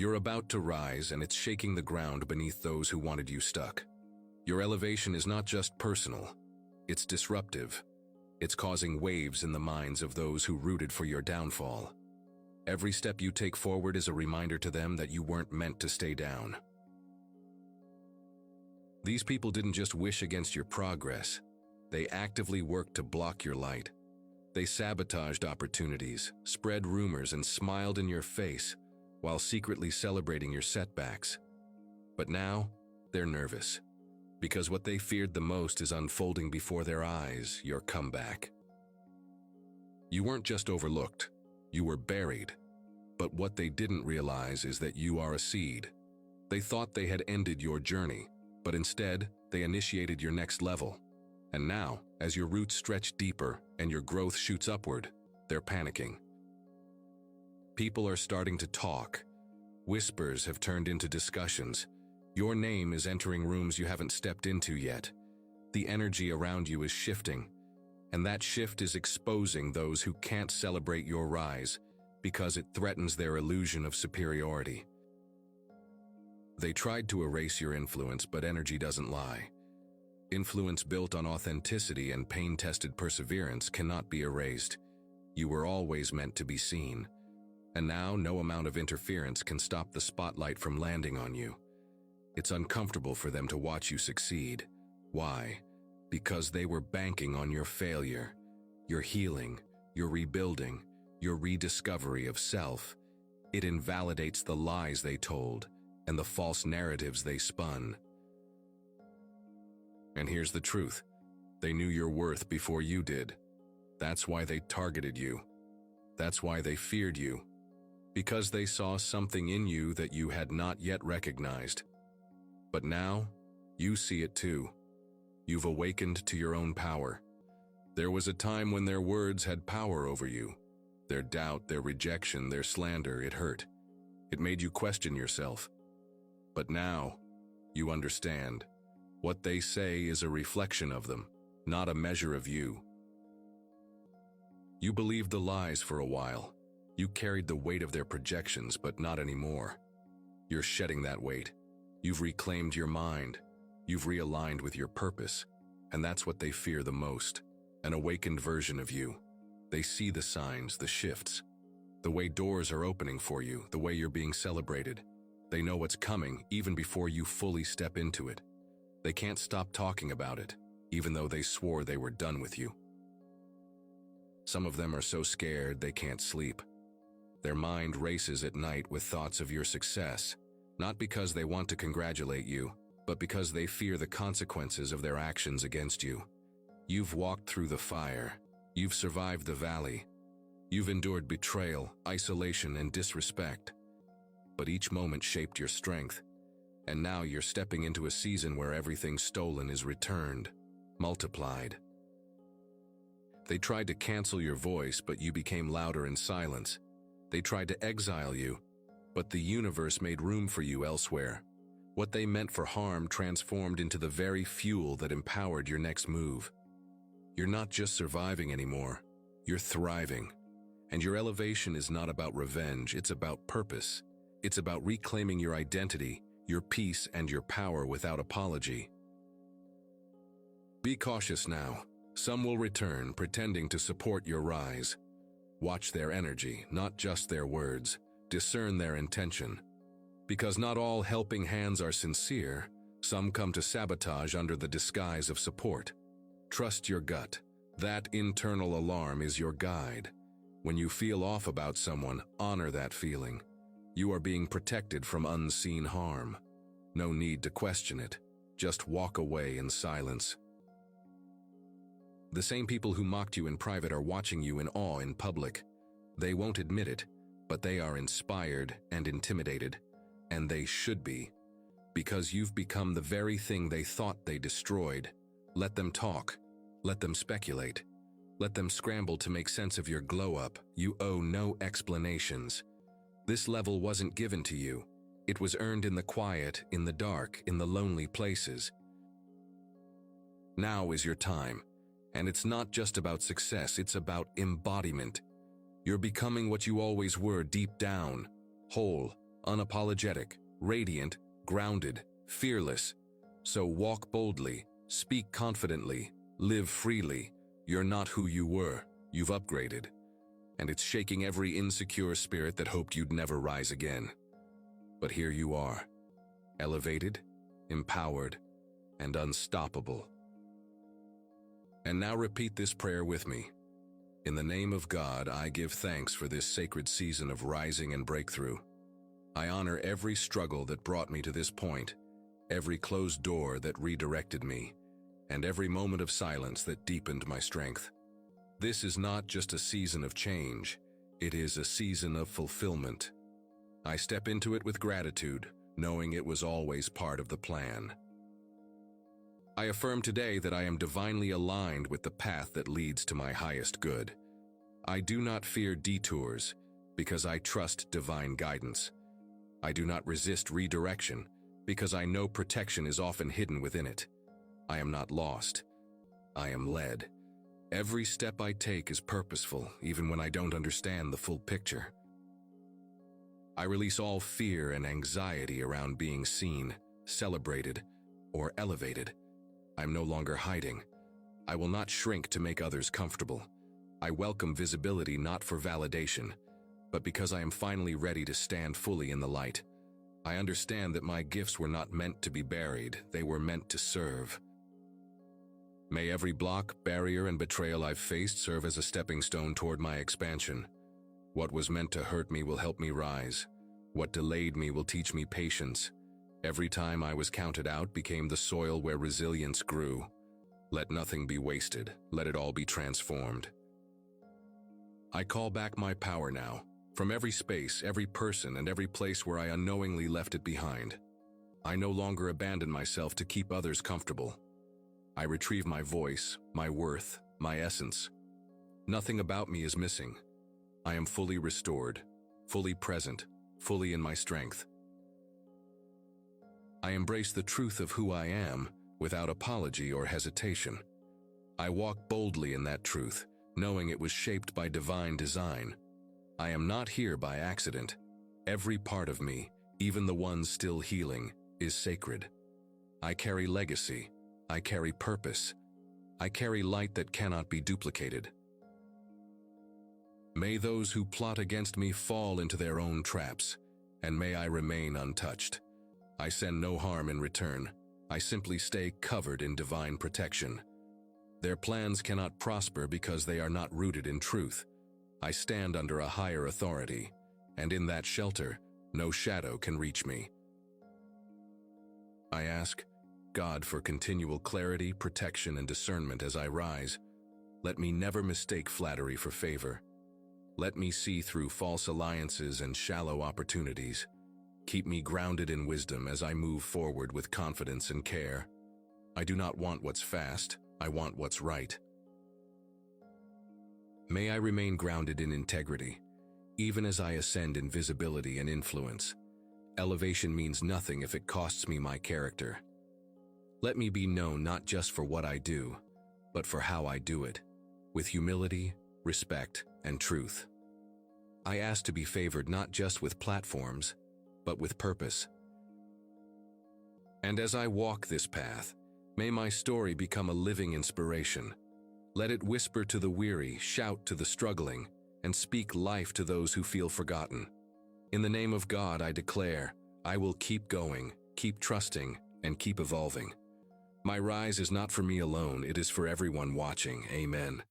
You're about to rise, and it's shaking the ground beneath those who wanted you stuck. Your elevation is not just personal, it's disruptive. It's causing waves in the minds of those who rooted for your downfall. Every step you take forward is a reminder to them that you weren't meant to stay down. These people didn't just wish against your progress, they actively worked to block your light. They sabotaged opportunities, spread rumors, and smiled in your face while secretly celebrating your setbacks. But now, they're nervous, because what they feared the most is unfolding before their eyes: your comeback. You weren't just overlooked, you were buried. But what they didn't realize is that you are a seed. They thought they had ended your journey, but instead, they initiated your next level. And now, as your roots stretch deeper and your growth shoots upward, they're panicking. People are starting to talk. Whispers have turned into discussions. Your name is entering rooms you haven't stepped into yet. The energy around you is shifting, and that shift is exposing those who can't celebrate your rise because it threatens their illusion of superiority. They tried to erase your influence, but energy doesn't lie. Influence built on authenticity and pain-tested perseverance cannot be erased. You were always meant to be seen. And now, no amount of interference can stop the spotlight from landing on you. It's uncomfortable for them to watch you succeed. Why? Because they were banking on your failure, your healing, your rebuilding, your rediscovery of self. It invalidates the lies they told and the false narratives they spun. And here's the truth. They knew your worth before you did. That's why they targeted you. That's why they feared you. Because they saw something in you that you had not yet recognized. But now, you see it too. You've awakened to your own power. There was a time when their words had power over you. Their doubt, their rejection, their slander, it hurt. It made you question yourself. But now, you understand. What they say is a reflection of them, not a measure of you. You believed the lies for a while. You carried the weight of their projections, but not anymore. You're shedding that weight. You've reclaimed your mind. You've realigned with your purpose. And that's what they fear the most. An awakened version of you. They see the signs, the shifts. The way doors are opening for you, the way you're being celebrated. They know what's coming even before you fully step into it. They can't stop talking about it, even though they swore they were done with you. Some of them are so scared they can't sleep. Their mind races at night with thoughts of your success, not because they want to congratulate you, but because they fear the consequences of their actions against you. You've walked through the fire. You've survived the valley. You've endured betrayal, isolation, and disrespect. But each moment shaped your strength. And now you're stepping into a season where everything stolen is returned, multiplied. They tried to cancel your voice, but you became louder in silence. They tried to exile you, but the universe made room for you elsewhere. What they meant for harm transformed into the very fuel that empowered your next move. You're not just surviving anymore, you're thriving. And your elevation is not about revenge, it's about purpose. It's about reclaiming your identity, your peace, and your power without apology. Be cautious now. Some will return, pretending to support your rise. Watch their energy, not just their words. Discern their intention. Because not all helping hands are sincere, some come to sabotage under the disguise of support. Trust your gut. That internal alarm is your guide. When you feel off about someone, honor that feeling. You are being protected from unseen harm. No need to question it. Just walk away in silence. The same people who mocked you in private are watching you in awe in public. They won't admit it, but they are inspired and intimidated. And they should be. Because you've become the very thing they thought they destroyed. Let them talk. Let them speculate. Let them scramble to make sense of your glow-up. You owe no explanations. This level wasn't given to you. It was earned in the quiet, in the dark, in the lonely places. Now is your time. And it's not just about success, it's about embodiment. You're becoming what you always were deep down, whole, unapologetic, radiant, grounded, fearless. So walk boldly, speak confidently, live freely. You're not who you were, you've upgraded. And it's shaking every insecure spirit that hoped you'd never rise again. But here you are, elevated, empowered, and unstoppable. And now repeat this prayer with me. In the name of God, I give thanks for this sacred season of rising and breakthrough. I honor every struggle that brought me to this point, every closed door that redirected me, and every moment of silence that deepened my strength. This is not just a season of change, it is a season of fulfillment. I step into it with gratitude, knowing it was always part of the plan. I affirm today that I am divinely aligned with the path that leads to my highest good. I do not fear detours, because I trust divine guidance. I do not resist redirection, because I know protection is often hidden within it. I am not lost. I am led. Every step I take is purposeful, even when I don't understand the full picture. I release all fear and anxiety around being seen, celebrated, or elevated. I'm no longer hiding. I will not shrink to make others comfortable. I welcome visibility not for validation, but because I am finally ready to stand fully in the light. I understand that my gifts were not meant to be buried, they were meant to serve. May every block, barrier, and betrayal I've faced serve as a stepping stone toward my expansion. What was meant to hurt me will help me rise. What delayed me will teach me patience. Every time I was counted out became the soil where resilience grew. Let nothing be wasted, let it all be transformed. I call back my power now, from every space, every person, and every place where I unknowingly left it behind. I no longer abandon myself to keep others comfortable. I retrieve my voice, my worth, my essence. Nothing about me is missing. I am fully restored, fully present, fully in my strength. I embrace the truth of who I am without apology or hesitation. I walk boldly in that truth, knowing it was shaped by divine design. I am not here by accident. Every part of me, even the ones still healing, is sacred. I carry legacy. I carry purpose. I carry light that cannot be duplicated. May those who plot against me fall into their own traps, and may I remain untouched. I send no harm in return. I simply stay covered in divine protection. Their plans cannot prosper because they are not rooted in truth. I stand under a higher authority, and in that shelter, no shadow can reach me. I ask God for continual clarity, protection, and discernment as I rise. Let me never mistake flattery for favor. Let me see through false alliances and shallow opportunities. Keep me grounded in wisdom as I move forward with confidence and care. I do not want what's fast, I want what's right. May I remain grounded in integrity, even as I ascend in visibility and influence. Elevation means nothing if it costs me my character. Let me be known not just for what I do, but for how I do it, with humility, respect, and truth. I ask to be favored not just with platforms, but with purpose. And as I walk this path, may my story become a living inspiration. Let it whisper to the weary, shout to the struggling, and speak life to those who feel forgotten. In the name of God, I declare, I will keep going, keep trusting, and keep evolving. My rise is not for me alone, it is for everyone watching. Amen.